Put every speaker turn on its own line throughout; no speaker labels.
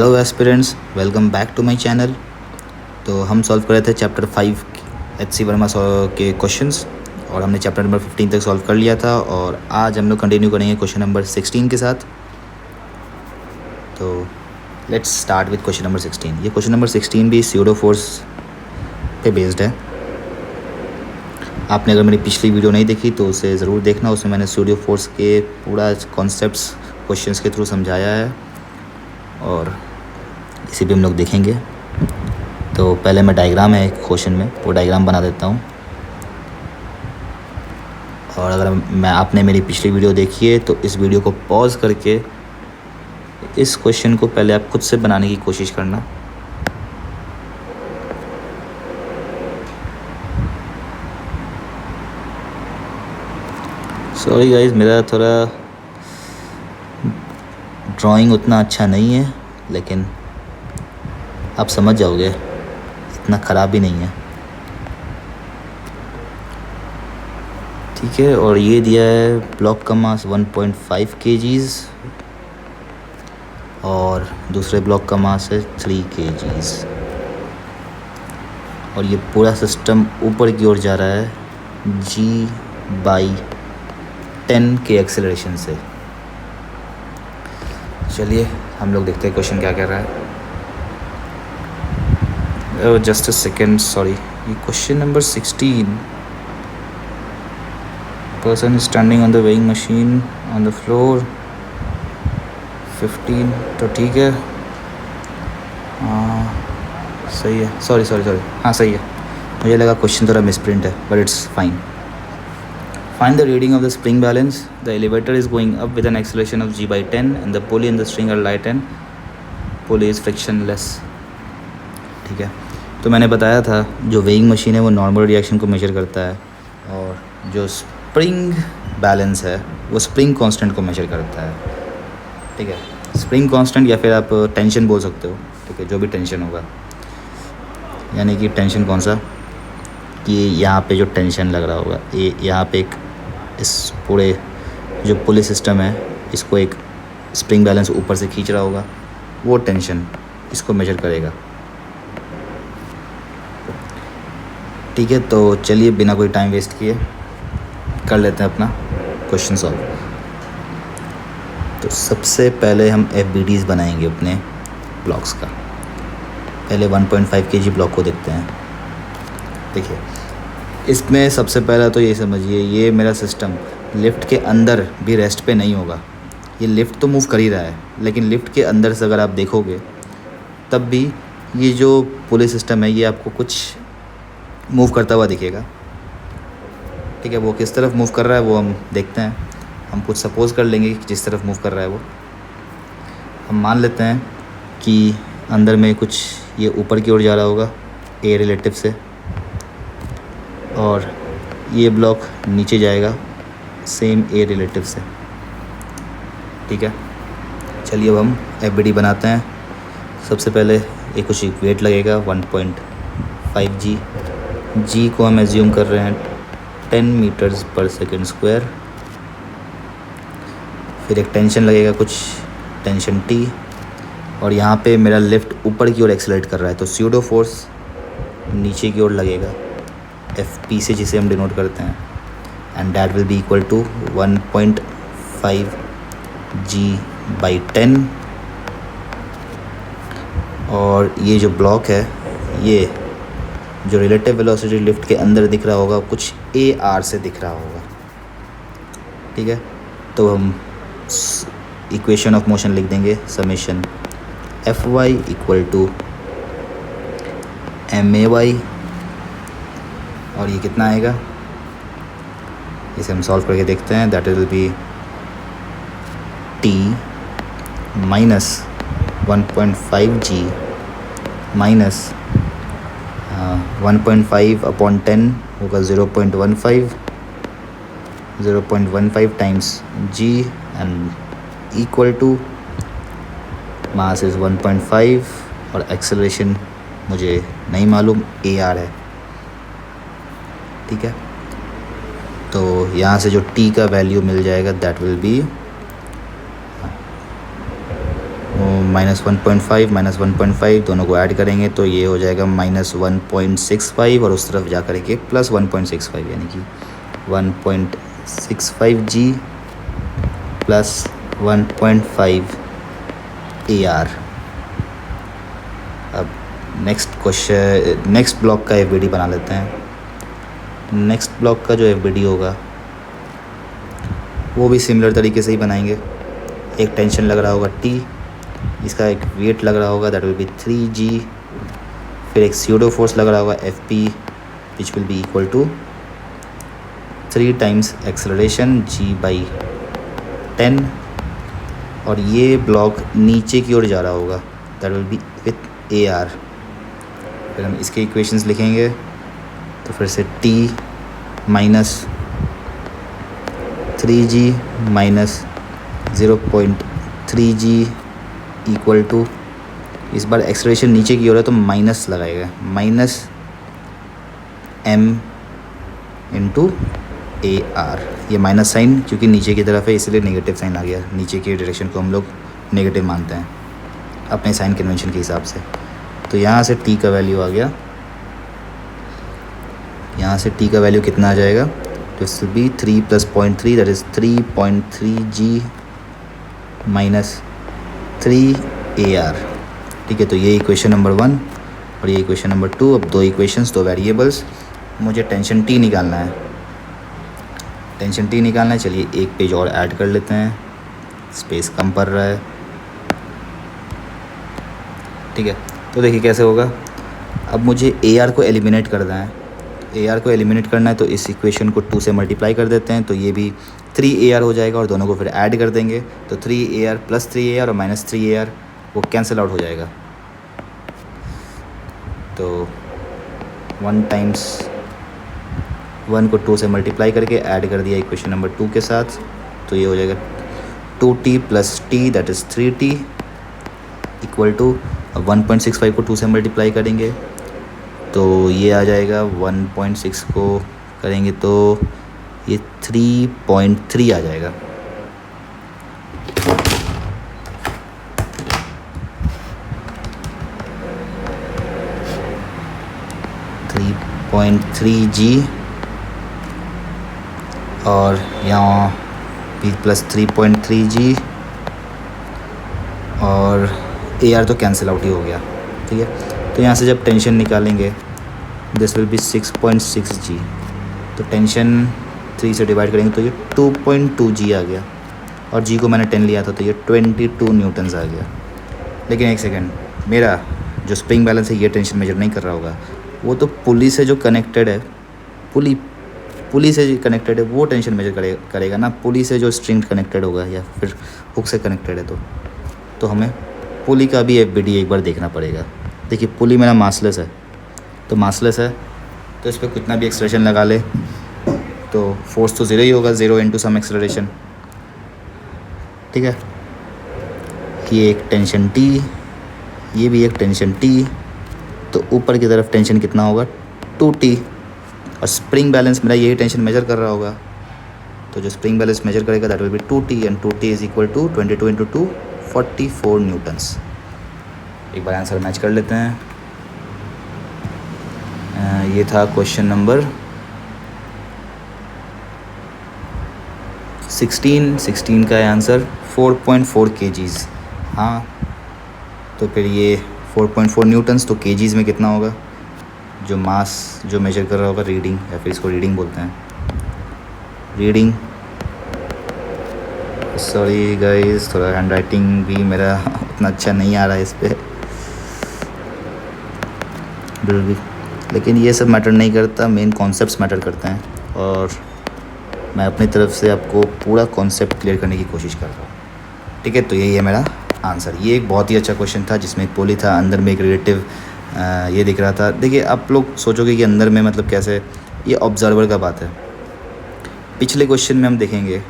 Hello aspirants, welcome back to my channel. तो हम solve कर रहे थे चैप्टर 5 HC वर्मा के क्वेश्चंस और हमने चैप्टर नंबर 15 तक सॉल्व कर लिया था और आज हम लोग कंटिन्यू करेंगे क्वेश्चन नंबर 16 के साथ। तो let's start with question number 16। ये क्वेश्चन नंबर 16 भी स्यूडो फोर्स पे बेस्ड है। आपने अगर मेरी पिछली वीडियो नहीं देखी तो उसे ज़रूर देखना, उसमें मैंने स्यूडो फोर्स के पूरा कॉन्सेप्ट्स क्वेश्चंस के थ्रू समझाया है और इसी भी हम लोग देखेंगे। तो पहले मैं डायग्राम है एक क्वेश्चन में, वो डायग्राम बना देता हूँ। और अगर आपने मेरी पिछली वीडियो देखी है तो इस वीडियो को पॉज करके इस क्वेश्चन को पहले आप खुद से बनाने की कोशिश करना। सॉरी गाइस, मेरा थोड़ा ड्राइंग उतना अच्छा नहीं है, लेकिन आप समझ जाओगे, इतना ख़राब भी नहीं है, ठीक है। और ये दिया है ब्लॉक का मास 1.5 kgs और दूसरे ब्लॉक का मास है 3 kgs और ये पूरा सिस्टम ऊपर की ओर जा रहा है g/10 के एक्सेलरेशन से। चलिए हम लोग देखते हैं क्वेश्चन क्या कह रहा है। जस्ट अ सेकेंड, सॉरी, ये question number 16। Person standing on the weighing machine on the floor 15। तो ठीक है, सही है। सॉरी, हाँ सही है। मुझे लगा क्वेश्चन थोड़ा मिसप्रिंट है, but it's fine. Find the reading of the spring balance. The elevator is going up with an acceleration of g/10 and the pulley and the string are light and pulley is frictionless. ठीक है, तो मैंने बताया था जो weighing machine है वो normal reaction को मेजर करता है और जो स्प्रिंग बैलेंस है वो स्प्रिंग कांस्टेंट को मेजर करता है। ठीक है, स्प्रिंग कांस्टेंट या फिर आप टेंशन बोल सकते हो। ठीक है, जो भी टेंशन होगा, यानी कि टेंशन कौन सा, कि यहाँ पे जो टेंशन लग रहा होगा, ये यहाँ पे एक इस पूरे जो पुली सिस्टम है इसको एक स्प्रिंग बैलेंस ऊपर से खींच रहा होगा, वो टेंशन इसको मेजर करेगा। ठीक है, तो चलिए बिना कोई टाइम वेस्ट किए कर लेते हैं अपना क्वेश्चन सॉल्व। तो सबसे पहले हम FBDs बनाएंगे अपने ब्लॉक्स का। पहले 1.5 kg ब्लॉक को देखते हैं। देखिए, इसमें सबसे पहला तो ये समझिए, ये मेरा सिस्टम लिफ्ट के अंदर भी रेस्ट पे नहीं होगा। ये लिफ्ट तो मूव कर ही रहा है, लेकिन लिफ्ट के अंदर से अगर आप देखोगे तब भी ये जो पुली सिस्टम है ये आपको कुछ मूव करता हुआ दिखेगा। ठीक है, वो किस तरफ मूव कर रहा है वो हम देखते हैं। हम कुछ सपोज़ कर लेंगे कि जिस तरफ मूव कर रहा है वो, हम मान लेते हैं कि अंदर में कुछ ये ऊपर की ओर जा रहा होगा ए रिलेटिव से, और ये ब्लॉक नीचे जाएगा सेम ए रिलेटिव से। ठीक है, चलिए अब हम FBD बनाते हैं। सबसे पहले एक कुछ वेट लगेगा 1.5 g को हम एज्यूम कर रहे हैं 10 मीटर्स पर सेकेंड स्क्वायर। फिर एक टेंशन लगेगा कुछ टेंशन T, और यहाँ पे मेरा लिफ्ट ऊपर की ओर एक्सेलरेट कर रहा है तो स्यूडो फोर्स नीचे की ओर लगेगा FP से, जिसे हम डिनोट करते हैं, and that will be equal to 1.5 g/10। और ये जो ब्लॉक है, ये जो रिलेटिव वेलोसिटी लिफ्ट के अंदर दिख रहा होगा कुछ AR से दिख रहा होगा। ठीक है, तो हम इक्वेशन ऑफ मोशन लिख देंगे summation Fy equal to MAy, और ये कितना आएगा इसे हम सॉल्व करके देखते हैं। That will be T minus 1.5 g minus 1.5/10 होगा 0.15 times g and equal to mass is 1.5 और एक्सेलरेशन मुझे नहीं मालूम, AR है। ठीक है, तो यहाँ से जो T का वैल्यू मिल जाएगा दैट विल बी -1.5 दोनों को ऐड करेंगे तो ये हो जाएगा -1.65 और उस तरफ जा करके +1.65 यानी कि 1.65G + 1.5 AR। अब नेक्स्ट ब्लॉक का FBD बना लेते हैं। नेक्स्ट ब्लॉक का जो FBD होगा वो भी सिमिलर तरीके से ही बनाएंगे। एक टेंशन लग रहा होगा T, इसका एक वेट लग रहा होगा दैट विल बी 3G, फिर एक स्यूडो फोर्स लग रहा होगा FP which will be equal to 3 times acceleration G/10, और ये ब्लॉक नीचे की ओर जा रहा होगा that will B with AR। फिर हम इसके इक्वेशंस लिखेंगे तो फिर से T minus 3G minus 0.3G equal to, इस बार एक्सेलरेशन नीचे की ओर है तो माइनस लगाएगा, -m इंटू AR। ये माइनस साइन क्योंकि नीचे की तरफ है इसलिए नेगेटिव साइन आ गया। नीचे की डायरेक्शन को हम लोग नेगेटिव मानते हैं अपने साइन कन्वेंशन के हिसाब से। तो यहाँ से T का वैल्यू आ गया, यहाँ से T का वैल्यू कितना आ जाएगा, this will be 3 + 0.3 that is 3.3G minus 3 AR। ठीक है, तो ये इक्वेशन नंबर 1 और ये इक्वेशन नंबर 2। अब दो इक्वेशंस, दो वेरिएबल्स, मुझे टेंशन T निकालना है। टेंशन T निकालना है, चलिए एक पेज और ऐड कर लेते हैं, स्पेस कम पड़ रहा है। ठीक है, तो देखिए कैसे होगा। अब मुझे AR को एलिमिनेट करना है। AR को एलिमिनेट करना है तो इस इक्वेशन को 2 से मल्टीप्लाई कर देते हैं तो ये भी 3AR हो जाएगा और दोनों को फिर ऐड कर देंगे तो 3AR + 3AR और -3AR वो कैंसिल आउट हो जाएगा। तो 1 टाइम्स 1 को 2 से मल्टीप्लाई करके ऐड कर दिया इक्वेशन नंबर 2 के साथ, तो ये हो जाएगा 2T + T that is 3T equal to 1.65 को 2 से मल्टीप्लाई करेंगे तो ये आ जाएगा 1.6 को करेंगे तो ये 3.3 आ जाएगा। .3G और यहाँ भी प्लस 3.3G और AR तो कैंसिल आउट ही हो गया। ठीक है, तो यहाँ से जब टेंशन निकालेंगे दिस विल बी 6.6G, तो टेंशन 3 से डिवाइड करेंगे तो ये 2.2G आ गया और G को मैंने 10 लिया था तो ये 22 न्यूटन्स आ गया। लेकिन एक सेकेंड, मेरा जो स्प्रिंग बैलेंस है ये टेंशन मेजर नहीं कर रहा होगा, वो तो पुली से जो कनेक्टेड है, पुली से जो कनेक्टेड है वो टेंशन मेजर करेगा ना। पुली से जो स्ट्रिंग कनेक्टेड होगा या फिर हुक से कनेक्टेड है तो हमें पुली का भी FBD एक बार देखना पड़ेगा। देखिए पुली मेरा मासलेस है, तो मासलेस है तो इस पर कितना भी एक्सेलरेशन लगा ले तो फोर्स तो 0 ही होगा, 0 इंटू सम एक्सेलरेशन। ठीक है, ये एक टेंशन T, ये भी एक टेंशन T, तो ऊपर की तरफ टेंशन कितना होगा 2T और स्प्रिंग बैलेंस मेरा यही टेंशन मेजर कर रहा होगा, तो जो स्प्रिंग बैलेंस मेजर करेगा that will be 2T and 2T is equal to 22 into 2 44 newtons. एक बार आंसर मैच कर लेते हैं। ये था क्वेश्चन नंबर 16 का आंसर 4.4 kgs। हाँ, तो फिर ये 4.4 न्यूटन्स तो kgs में कितना होगा, जो मास जो मेजर कर रहा होगा, रीडिंग, या फिर इसको रीडिंग बोलते हैं, रीडिंग। सॉरी गाइस, थोड़ा हैंड राइटिंग भी मेरा उतना अच्छा नहीं आ रहा है इस पर, लेकिन ये सब मैटर नहीं करता, मेन कॉन्सेप्ट्स मैटर करते हैं और मैं अपनी तरफ से आपको पूरा कॉन्सेप्ट क्लियर करने की कोशिश कर रहा हूँ। ठीक है, तो यही है मेरा आंसर। ये एक बहुत ही अच्छा क्वेश्चन था जिसमें एक पुली था, अंदर में एक रिलेटिव ये दिख रहा था। देखिए आप लोग सोचोगे कि अंदर में मतलब कैसे, ये ऑब्जर्वर का बात है। पिछले क्वेश्चन में हम देखेंगे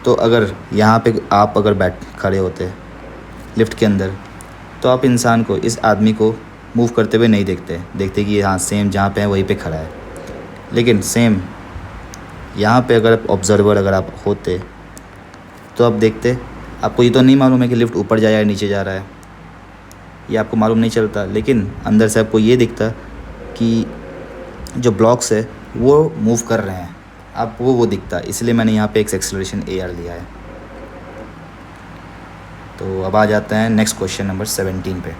तो अगर यहाँ पे आप अगर खड़े होते लिफ्ट के अंदर तो आप इंसान को, इस आदमी को मूव करते हुए नहीं देखते कि हाँ सेम जहाँ पे है वहीं पे खड़ा है। लेकिन सेम यहाँ पे अगर ऑब्जर्वर अगर आप होते तो आप देखते आपको ये तो नहीं मालूम है कि लिफ्ट ऊपर जा या नीचे जा रहा है, ये आपको मालूम नहीं चलता, लेकिन अंदर से आपको ये दिखता कि जो ब्लॉक्स है वो मूव कर रहे हैं, आपको वो दिखता, इसलिए मैंने यहाँ पे एक एक्सेलरेशन AR लिया है। तो अब आ जाते हैं नेक्स्ट क्वेश्चन नंबर 17 पे।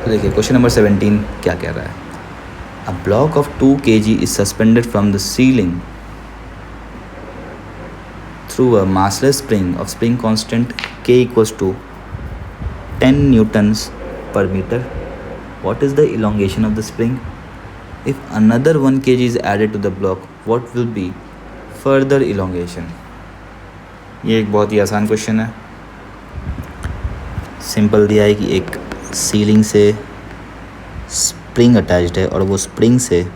तो देखिए क्वेश्चन नंबर 17 क्या कह रहा है। A block of 2 kg is suspended from the ceiling through a massless spring of spring constant K equals to 10 newtons per meter. What is the elongation of the spring? If another 1 kg is added to the block, what will be further elongation? ये एक बहुत ही आसान question है। Simple दिया है कि एक ceiling से स्प्रिंग अटैच्ड है और वो स्प्रिंग से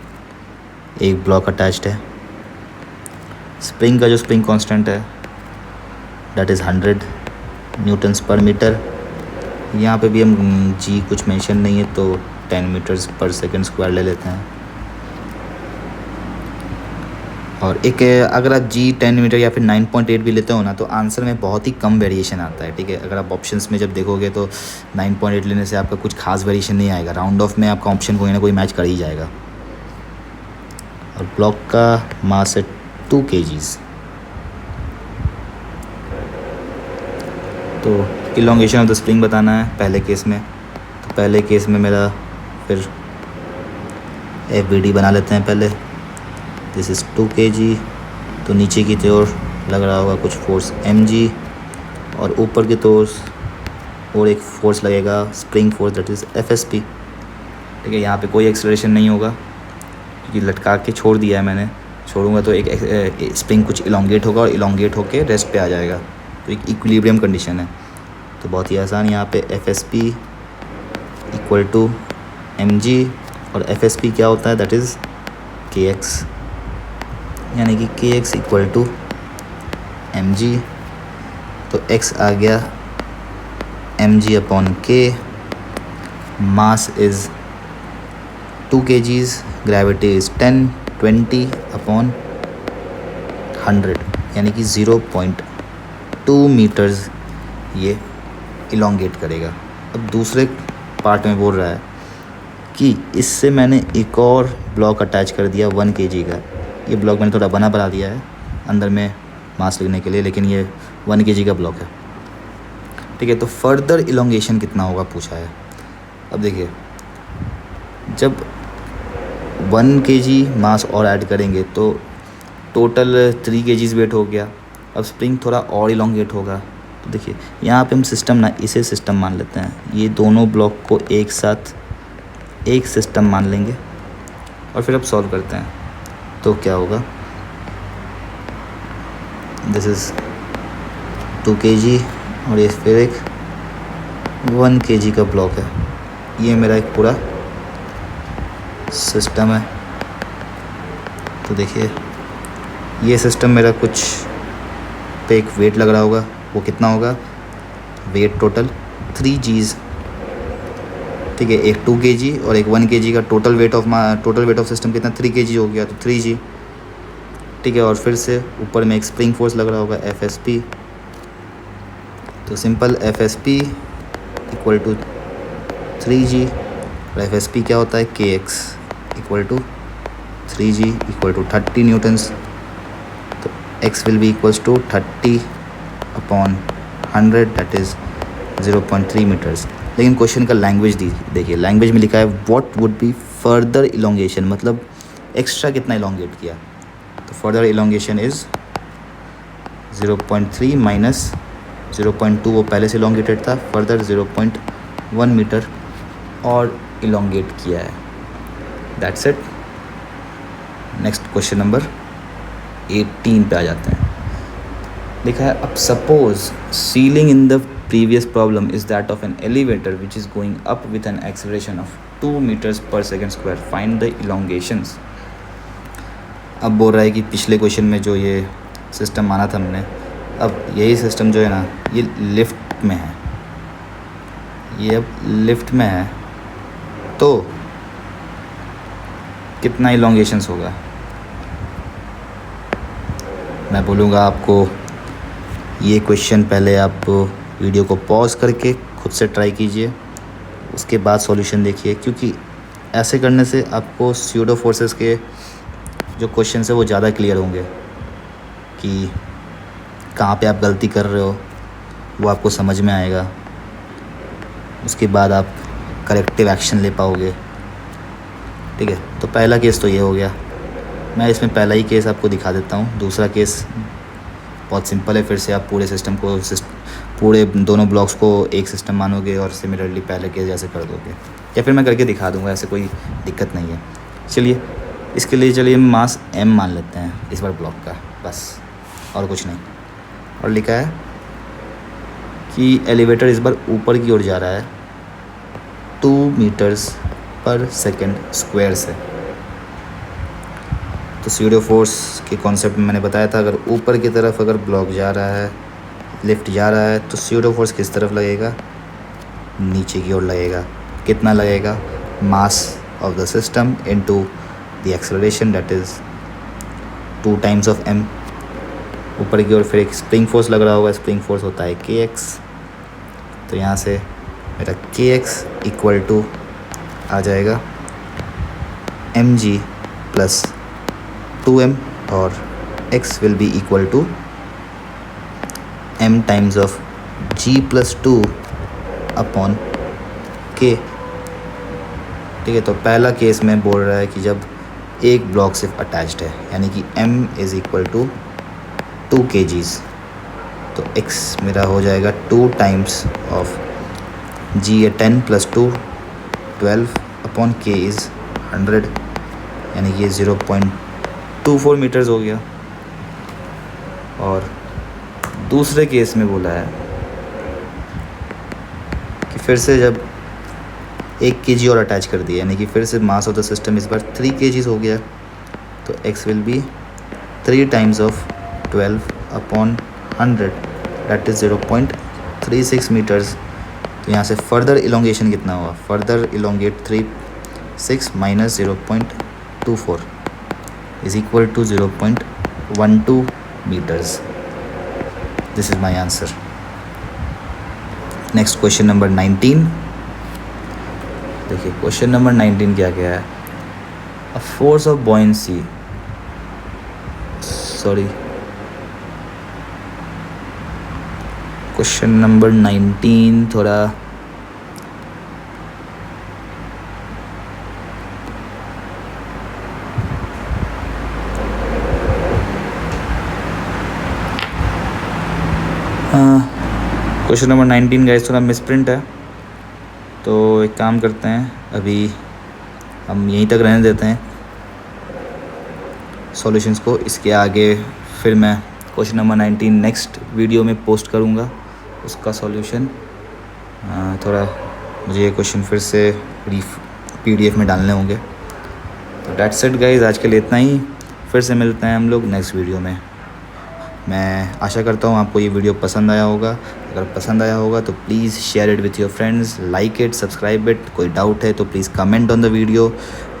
एक ब्लॉक अटैच्ड है। स्प्रिंग का जो स्प्रिंग कांस्टेंट है दैट इज़ 100 न्यूटन्स पर मीटर। यहाँ पे भी हम जी कुछ मेंशन नहीं है तो 10 मीटर्स पर सेकंड स्क्वायर ले लेते हैं। और एक अगर आप जी 10 मीटर या फिर 9.8 भी लेते हो ना तो आंसर में बहुत ही कम वेरिएशन आता है, ठीक है। अगर आप ऑप्शंस में जब देखोगे तो 9.8 लेने से आपका कुछ खास वेरिएशन नहीं आएगा, राउंड ऑफ में आपका ऑप्शन कोई ना कोई मैच कर ही जाएगा। और ब्लॉक का मास है 2 kgs। तो इलोंगेशन ऑफ द स्प्रिंग बताना है पहले केस में। तो पहले केस में मेरा फिर FBD बना लेते हैं पहले। This is 2 kg। तो नीचे की ओर लग रहा होगा कुछ फोर्स mg और ऊपर की ओर और एक फोर्स लगेगा spring force that is FSP, ठीक है। यहाँ पे कोई एक्सेलरेशन नहीं होगा क्योंकि लटका के छोड़ दिया है मैंने। छोड़ूंगा तो एक स्प्रिंग कुछ इलोंगेट होगा और इलोंगेट होके रेस्ट पे आ जाएगा, तो एक इक्विलिब्रियम कंडीशन है। तो बहुत ही आसान, यहाँ पे FSP इक्वल टू mg और FSP क्या होता है दैट इज़ kx, यानी कि kx इक्वल टू mg। तो x आ गया mg upon k। Mass is 2 kgs, gravity is 10, 20 upon 100, यानी कि 0.2 मीटर्स ये इलोंगेट करेगा। अब दूसरे पार्ट में बोल रहा है कि इससे मैंने एक और ब्लॉक अटैच कर दिया 1 kg का। ये ब्लॉक मैंने थोड़ा बना दिया है अंदर में मास लिखने के लिए, लेकिन ये 1 kg का ब्लॉक है, ठीक है। तो फर्दर इलोंगेशन कितना होगा पूछा है। अब देखिए जब 1 kg मास और ऐड करेंगे तो टोटल 3 kgs वेट हो गया। अब स्प्रिंग थोड़ा और इलोंगेट होगा। तो देखिए यहाँ पे हम सिस्टम ना इसे सिस्टम मान लेते हैं, ये दोनों ब्लॉक को एक साथ एक सिस्टम मान लेंगे और फिर अब सॉल्व करते हैं। तो क्या होगा, दिस इज़ 2 kg और ये फिर एक 1 kg का ब्लॉक है। ये मेरा एक पूरा सिस्टम है। तो देखिए ये सिस्टम मेरा कुछ पे एक वेट लग रहा होगा, वो कितना होगा, वेट टोटल 3 Gs, ठीक है। एक 2 kg और एक 1 kg का टोटल वेट ऑफ सिस्टम कितना 3 kg हो गया, तो 3G, ठीक है। और फिर से ऊपर में एक स्प्रिंग फोर्स लग रहा होगा FSP। तो simple FSP equal to 3G और FSP क्या होता है KX equal to 3G equal to 30 newtons. तो X will be equals to 30 upon 100 that is 0.3 metres. लेकिन क्वेश्चन का लैंग्वेज देखिए, लैंग्वेज में लिखा है what would be further elongation, मतलब एक्स्ट्रा कितना इलोंगेट किया। तो फर्दर इलोंगेशन इज़ 0.3 माइनस 0.2, वो पहले से इलोंगेटेड था, फर्दर 0.1 मीटर और इलोंगेट किया है। That's it. Next question number 18 पे आ जाते हैं। लिखा है अब suppose ceiling in the previous problem is that of an elevator which is going up with an acceleration of 2 meters per second square. Find the elongations. अब बोल रहा है कि पिछले क्वेश्चन में जो ये सिस्टम माना था हमने, अब यही सिस्टम जो है ना ये लिफ्ट में है, ये अब लिफ्ट में है, तो कितना इलोंगेशंस होगा। मैं बोलूँगा आपको ये क्वेश्चन पहले आप वीडियो को पॉज करके खुद से ट्राई कीजिए, उसके बाद सॉल्यूशन देखिए, क्योंकि ऐसे करने से आपको स्यूडो फोर्सेस के जो क्वेश्चन है वो ज़्यादा क्लियर होंगे कि कहाँ पे आप गलती कर रहे हो, वो आपको समझ में आएगा। उसके बाद आप करेक्टिव एक्शन ले पाओगे। ठीक है, तो पहला केस तो ये हो गया। मैं इसमें पहला ही केस आपको दिखा देता हूँ। दूसरा केस बहुत सिंपल है, फिर से आप पूरे सिस्टम को पूरे दोनों ब्लॉक्स को एक सिस्टम मानोगे और सिमिलरली पहले केस जैसे कर दोगे, या फिर मैं करके दिखा दूँगा, ऐसे कोई दिक्कत नहीं है। चलिए इसके लिए चलिए मास m मान लेते हैं इस बार ब्लॉक का, बस और कुछ नहीं। और लिखा है कि एलिवेटर इस बार ऊपर की ओर जा रहा है 2 मीटर्स पर सेकेंड स्क्वायर से। तो स्यूडो फोर्स के कॉन्सेप्ट में मैंने बताया था, अगर ऊपर की तरफ अगर ब्लॉक जा रहा है, लिफ्ट जा रहा है, तो स्यूडो फोर्स किस तरफ लगेगा? नीचे की ओर लगेगा। कितना लगेगा? Mass of the system into the acceleration, that is 2 times of m। ऊपर की ओर फिर एक स्प्रिंग फोर्स लग रहा होगा, स्प्रिंग फोर्स होता है kx। तो यहाँ से मेरा kx इक्वल टू आ जाएगा mg प्लस 2m, और x will be equal to m times of g plus 2 upon k। ठीक है, तो पहला केस में बोल रहा है कि जब एक ब्लॉक सिर्फ अटैच्ड है, यानी कि m is equal to 2 kgs, तो x मेरा हो जाएगा 2 टाइम्स ऑफ g है 10 प्लस 2 12 अपॉन k इज़ 100, यानी कि ये 0.24 मीटर्स हो गया। और दूसरे केस में बोला है कि फिर से जब 1 kg और अटैच कर दिया, यानी कि फिर से मास ऑफ द सिस्टम इस बार 3 kgs हो गया, तो x will be 3 times of 12 upon 100, that is 0.36 metres. तो यहाँ से फर्दर इलोंगेशन कितना हुआ? Further elongate 6 minus 0.24 is equal to 0.12 metres. This is my answer. Next question number 19। देखिए क्वेश्चन नंबर 19 क्या है? A force of buoyancy, sorry, question number 19 थोड़ा question number 19 guys थोड़ा मिसप्रिंट है, तो एक काम करते हैं, अभी हम यहीं तक रहने देते हैं सॉल्यूशंस को। इसके आगे फिर मैं क्वेश्चन नंबर 19 नेक्स्ट वीडियो में पोस्ट करूँगा उसका सॉल्यूशन। थोड़ा मुझे ये क्वेश्चन फिर से PDF में डालने होंगे। तो दैट्स इट गाइस, आज के लिए इतना ही। फिर से मिलते हैं हम लोग नेक्स्ट वीडियो में। मैं आशा करता हूँ आपको ये वीडियो पसंद आया होगा। अगर पसंद आया होगा तो please share it with your friends, like it, subscribe it. कोई डाउट है तो please comment on the video.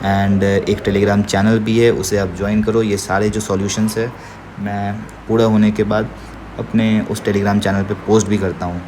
And एक टेलीग्राम चैनल भी है, उसे आप ज्वाइन करो। ये सारे जो सॉल्यूशंस है मैं पूरा होने के बाद अपने उस टेलीग्राम चैनल पे पोस्ट भी करता हूँ।